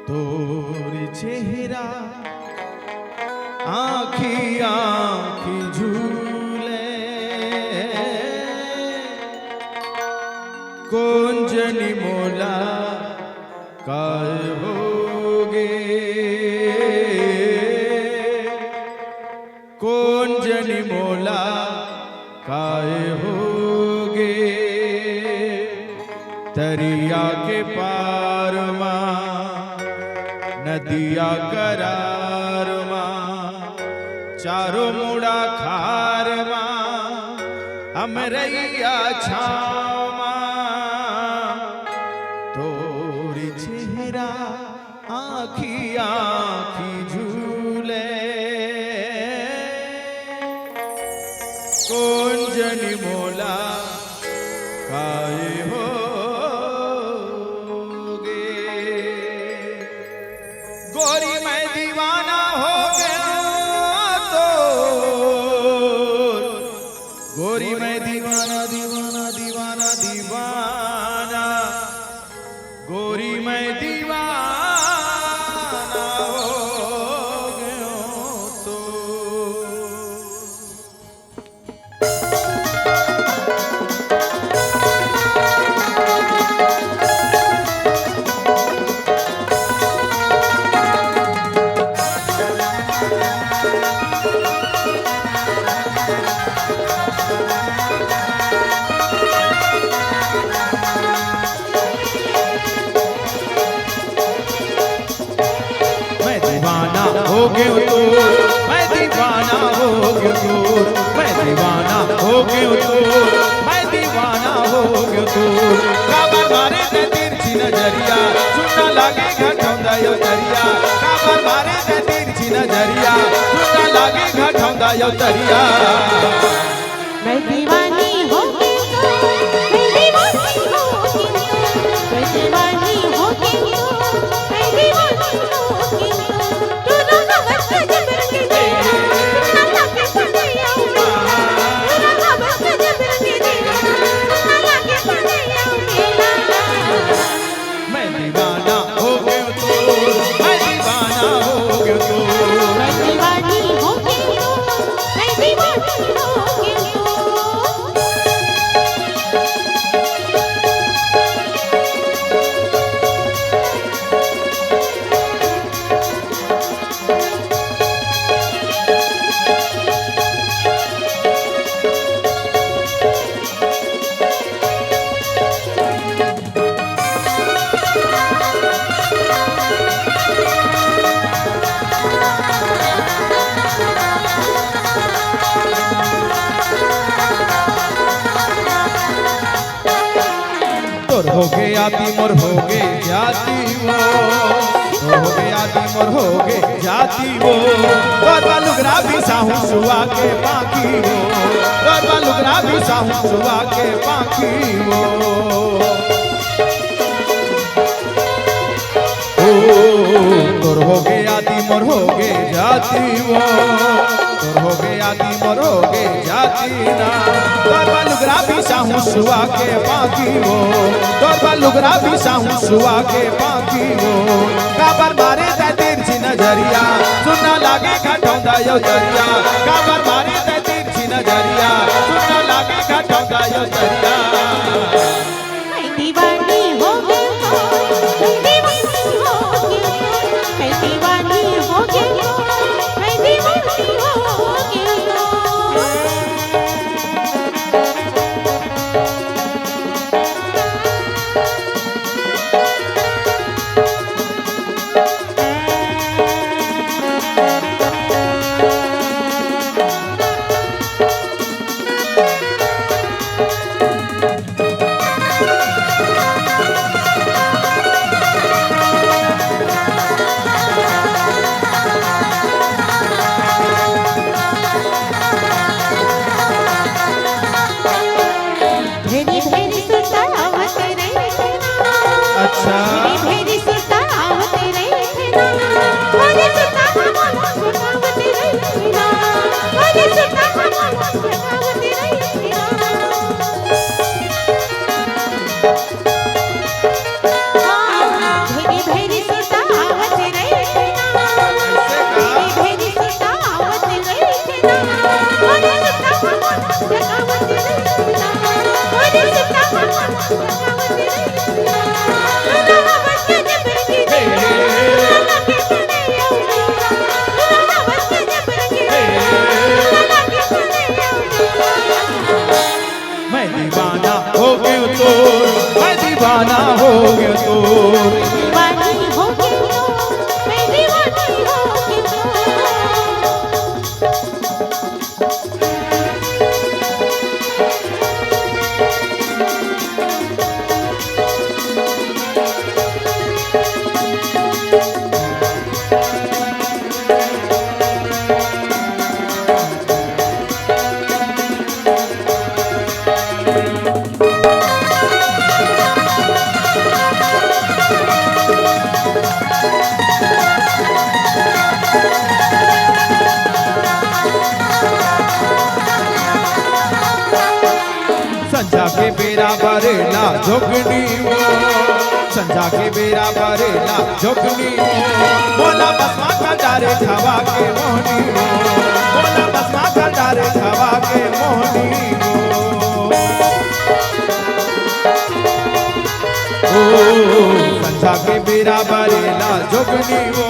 তোর চেহারা আঁখি আঁখি ঝুলে कुंजनी मोला काय होगे कुंजनी मोला काय होगे दरिया के पार मां नदिया करार मां चारों मुड़ा खार मां हम रैया छाव तोरी चेहरा आँखी आँखी झूले कुंजनी मोला काय होगे गोरी मैं दीवाना हो गया तो गोरी मैं दीवाना दीवाना दीवाना दीवाना गोरी मैं दीवाना हो गया तो हो गयो तो मैं दीवाना हो गयो तो मैं दीवाना हो गयो तो मैं दीवाना हो गयो तो काबर मारे ते तिरछी नजरिया सुनना लागे घटौंदा यो दरिया काबर मारे ते तिरछी नजरिया सुनना लागे घटौंदा यो दरिया मैं दीवानी हो गई तो मैं दीवानी हो गई तो मैं दीवानी हो गई तो मैं दीवानी हो गई तो तू ना बस जब रंगे दे ना लागे पड़े आओ मेरा तू ना बस जब रंगे दे ना लागे पड़े आओ मेरा मैं दीवाना हो गयो तो मैं दीवाना हो गयो तो मैं दीवानी हो गई तो मैं दीवानी हो गई तो तोर हो गया दी मोर हो गे जाती वो तोर हो गया दी मोर हो गे जाती वो तोर बालुगरा भी साहू सुआ के पाकी वो तोर बालुगरा भी साहू सुआ के पाकी वो तोर हो गया दी मोर हो गे जाती वो तोर हो गया दी मोर हो गे जाती ना तोर बालुगरा भी साहू सुआ के पाकी वो तोर बालुगरा भी साहू सुआ के पाकी वो काबर मारे ते तिरछी नजरिया सुनना लागे घटौंदा यो दरिया काबर मारे ते तिरछी नजरिया सुनना लागे घटौंदा यो दरिया मैं दीवानी हो गई तो मैं दीवानी हो गई तो मैं दीवानी हो गई तो मैं दीवानी हो गई तो भेरी भेरी सुतावत रहना अच्छा भेरी सुतावत रहना मुझे सुतावत रहना मुझे सुतावत रहना भेरी भेरी सुतावत मैं दीवाना हो गया तो, मैं दीवाना हो गया तो। दीवानी हो गई तो, मैं दीवानी हो गई तो। संजा के बेरा बरेला जोगनी वो, संजा के बेरा बरेला जोगनी वो। बोला बसमा का डारे छवा के मोहनी वो, बोला बसमा का डारे छवा के मोहनी वो। ओ संजा के बेरा बरेला जोगनी वो,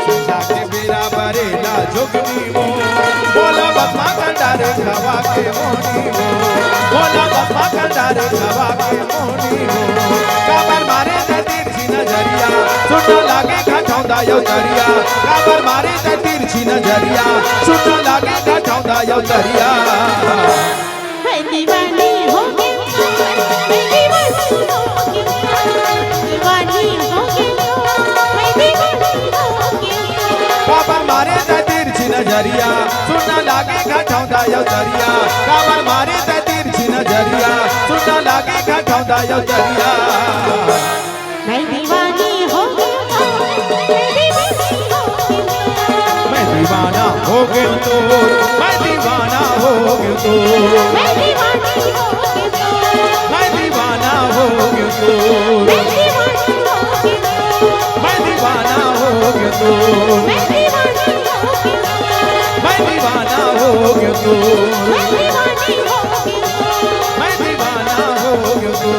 संजा के बेरा बरेला जोगनी वो। बोला बसमा का डारे छवा के मोहनी वो, बोला बसमा का डारे छवा के मोहनी वो। काबर मारे ते तिरछी नजरिया, सुन लागे घाटौंदा यो दरिया। काबर मारे ते तिरछी नजरिया, सुन लागे घाटौंदा यो दरिया। मैं दीवानी हो गई तो, मैं दीवानी हो गई तो। दीवानी हो गई तो, मैं दीवानी हो गई तो। काबर मारे ते तिरछी नजरिया, सुन लागे घाटौंदा यो दरिया। काबर मारे ते तिरछी नजरिया, सुन लागे घाटौंदा यो दरिया। मैं दीवानी हो गई तो, मैं दीवानी हो गई तो। मैं दीवाना हो गया तो, मैं दीवाना हो गया तो। मैं दीवानी हो गई तो, मैं दीवाना हो गया तो, मैं दीवानी हो गई तो। मैं दीवाना हो गया तो, मैं दीवानी हो गई तो। मैं दीवाना हो गया तो, मैं दीवानी हो गई तो। मैं दीवाना हो गया तो,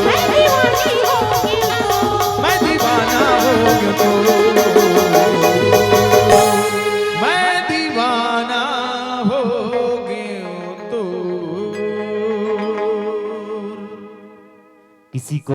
मैं दीवानी हो गई तो। मैं दीवाना हो गया तो, मैं दीवाना हो गया तो। किसी को